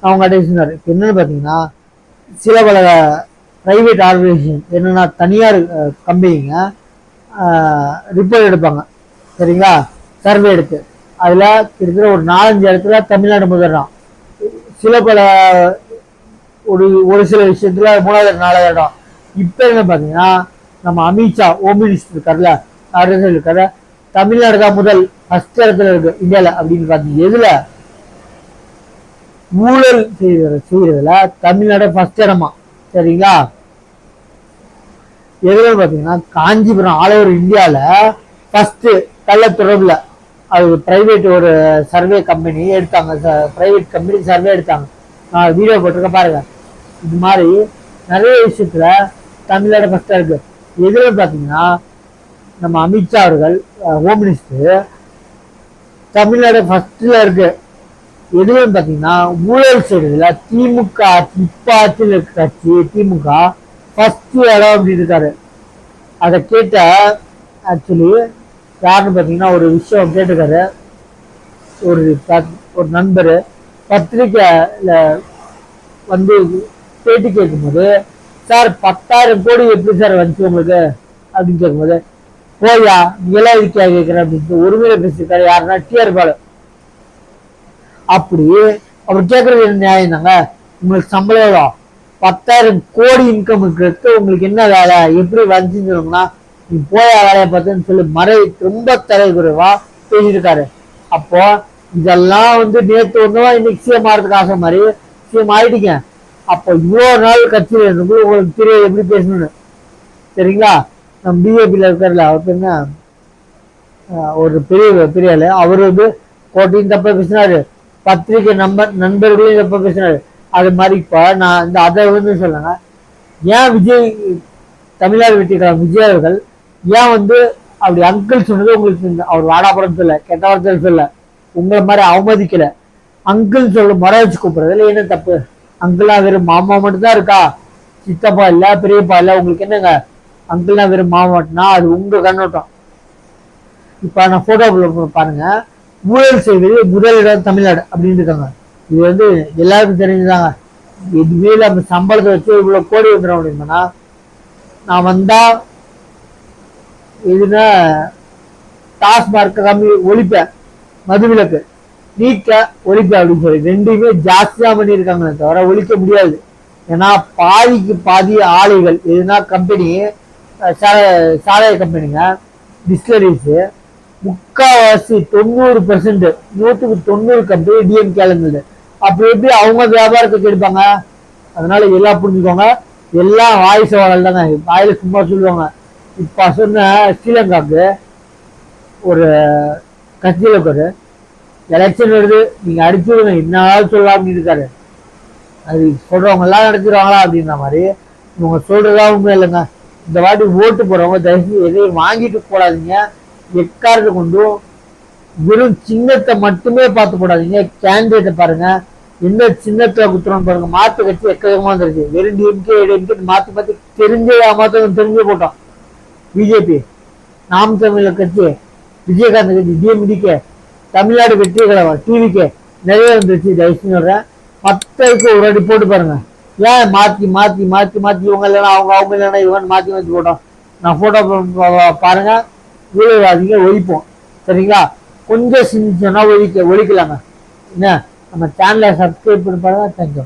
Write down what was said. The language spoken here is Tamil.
அவங்க சொன்னார். என்னன்னு பார்த்தீங்கன்னா, சில பல பிரைவேட் ஆர்கனைசேஷன் என்னன்னா தனியார் கம்பெனிங்க ரிப்போர்ட் எடுப்பாங்க சரிங்களா, சர்வே எடுத்து அதில் கிட்டத்தட்ட ஒரு 4-5 இடத்துல தமிழ்நாடு முதல்றான். சில பல ஒரு சில விஷயத்துல 3வது 4வது இடம். இப்போ என்ன பார்த்தீங்கன்னா, நம்ம அமித்ஷா ஹோம் மினிஸ்டர் இருக்கார்ல, இருக்காரு, தமிழ்நாடு தான் முதல் ஃபர்ஸ்ட் இடத்துல இருக்கு இந்தியாவில் அப்படின்னு பார்த்தீங்க. எதுல ஊழல் செய்யறதுல தமிழ்நாடு ஃபர்ஸ்ட் இடமா சரிங்களா. எதுல பார்த்தீங்கன்னா காஞ்சிபுரம் ஆல் ஓவர் இந்தியாவில் ஃபர்ஸ்ட் கள்ள தொடர்புல அது பிரைவேட் ஒரு சர்வே கம்பெனி எடுத்தாங்க, பிரைவேட் கம்பெனி சர்வே எடுத்தாங்க. நான் வீடியோ போட்டிருக்க பாருங்க. இது மாதிரி நிறைய விஷயத்துல தமிழ்நாடு ஃபர்ஸ்டா இருக்கு. எதுல பார்த்தீங்கன்னா நம்ம அமித்ஷா அவர்கள் ஹோம் மினிஸ்டர் தமிழ்நாடு ஃபர்ஸ்ட்ல இருக்கு. எதுவும் பார்த்தீங்கன்னா ஊழல் செய்யறதுல திமுக இப்ப ஆட்சியில் இருக்க கட்சி திமுக ஃபர்ஸ்ட் இடம் அப்படி இருக்காரு. அதை கேட்ட ஆக்சுவலி யாருன்னு பார்த்தீங்கன்னா ஒரு விஷயம் கேட்டிருக்காரு. ஒரு நண்பர் பத்திரிக்கையில் வந்து பேட்டி கேட்கும்போது, சார் 10,000 கோடி எப்படி சார் வந்துச்சு உங்களுக்கு அப்படின்னு கேட்கும்போது, போயா நீங்களாம் இதுக்கா கேட்குறேன் அப்படின்னு ஒருமையில பேசியிருக்காரு. யாருன்னா டிஆர் பாலு. அப்படி அவர் கேட்கறது என்ன நியாயம் தாங்க? உங்களுக்கு சம்பளம் எவ்வளோ? 10,000 கோடி இன்கம் இருக்கிறது உங்களுக்கு என்ன வேலை எப்படி வந்துச்சுன்னு சொல்லணும்னா, நீ போயா வேலையை பார்த்துன்னு சொல்லி ரொம்ப தலைகுறைவா பேசியிருக்காரு. அப்போ இதெல்லாம் வந்து நேற்று ஒன்றுவா இன்னைக்கு சிஎம் ஆகிறதுக்கு ஆசை மாதிரி சிஎம் ஆயிட்டீங்க. அப்போ இவ்வளோ நாள் கட்சியில் இருந்தபோது உங்களுக்கு தெரியாது எப்படி பேசணும்னு சரிங்களா. நம்ம பிஜேபியில் இருக்காருல்ல, அவர் என்ன ஒரு பெரிய ஆளு, அவர் வந்து கோட்டையும் தப்பா பேசினாரு, பத்திரிகை நண்பர்களையும் தப்பா பேசினாரு. அது மாதிரி இப்போ நான் இந்த அதை வந்து சொல்லுங்க, ஏன் விஜய் தமிழ்நாடு வெற்றிக்கலாம் விஜய் அவர்கள் ஏன் வந்து அப்படி அங்கிள் சொன்னது உங்களுக்கு அவர் வாடாப்படம் சொல்ல கெட்ட வார்த்தை சொல்ல உங்களை மாதிரி அவமதிக்கல. அங்கிள் சொல்ல முறை வச்சு கூப்பிடுறதுல என்ன தப்பு? அங்கிள்னா வெறும் மாமா மட்டும்தான் இருக்கா, சித்தப்பா இல்ல பெரியப்பா இல்ல, உங்களுக்கு என்னங்க அங்கிள்னா வெறும் மாமா மட்டும்னா அது உங்க கண்ணோட்டம். இப்ப நான் போட்டோ பாருங்க, ஊழல் செய்வது முதலிடம் தமிழ்நாடு அப்படின்னு இருக்காங்க. இது வந்து எல்லாருக்கும் தெரிஞ்சுதாங்க. எதுவுமே நம்ம சம்பளத்தை வச்சு இவ்வளவு கோடி வந்துடும் அப்படின்னா, நான் வந்தா எதுனா டாஸ்மார்க் கம்மி ஒழிப்பேன், மதுவிலக்கு நீக்க ஒழிப்பேன் அப்படின்னு சொல்லி ரெண்டுமே ஜாஸ்தியா பண்ணியிருக்காங்களே தவிர ஒழிக்க முடியாது. ஏன்னா பாதிக்கு பாதி ஆலைகள் எதுனா கம்பெனி சாராய கம்பெனிங்க டிஸ்டிலரிஸ் முக்கால்வாசி 90% 100% கம்பெனி டிஎம்கேல இருந்தது. அப்படி எப்படி அவங்க வியாபாரத்துக்கு எடுப்பாங்க? அதனால எல்லாம் புரிஞ்சுக்கோங்க, எல்லாம் வாய் சவால் தாங்க, வாயில சும்மா சொல்லுவாங்க. இப்ப சொன்ன ஸ்ரீலங்காவுக்கு ஒரு கட்சியில் இருக்காரு, எலெக்ஷன் வருது நீங்க அடிச்சுடுங்க என்னாலும் சொல்லலாம் அப்படின்னு இருக்காரு. அது சொல்றவங்க எல்லாம் நடத்திடுவாங்களா அப்படின்ற மாதிரி இவங்க சொல்றதா உண்மை இல்லைங்க. இந்த வாட்டி ஓட்டு போறவங்க தயவுசெய்து எதையும் வாங்கிட்டு போடாதீங்க. எக்காரத்தை கொண்டும் வெறும் சின்னத்தை மட்டுமே பார்த்து போடாதீங்க, கேண்டிடேட்டை பாருங்க, எந்த சின்னத்துல குத்துறோம் பாருங்க. மாத்து கட்சி எக்கமா வந்துருச்சு, வெறும் டிஎம்கே மாத்தி தெரிஞ்சே போட்டோம். பிஜேபி நாம் தமிழர் கட்சி, விஜயகாந்த் கட்சி டிஎம்டிகே, தமிழ்நாடு வெற்றி கழகம் டிவிகே நிறைய வந்துருச்சு. தயவுசெய்து சொல்றேன், மத்ததுக்கு ஒரு அடி போட்டு பாருங்க. ஏன் மாத்தி மாத்தி மாத்தி மாத்தி இவங்க இல்லைன்னா அவங்க இல்லைன்னா இவன் மாத்தி மாத்தி போட்டோம். நான் போட்டோ பாருங்க, ஊழல்வாதிங்க ஒழிப்போம் சரிங்களா. கொஞ்சம் சிந்திச்சோன்னா ஒழிக்கலாங்க. என்ன நம்ம சேனலை சப்ஸ்கிரைப் பண்ணி பாருங்க. தேங்க்யூ.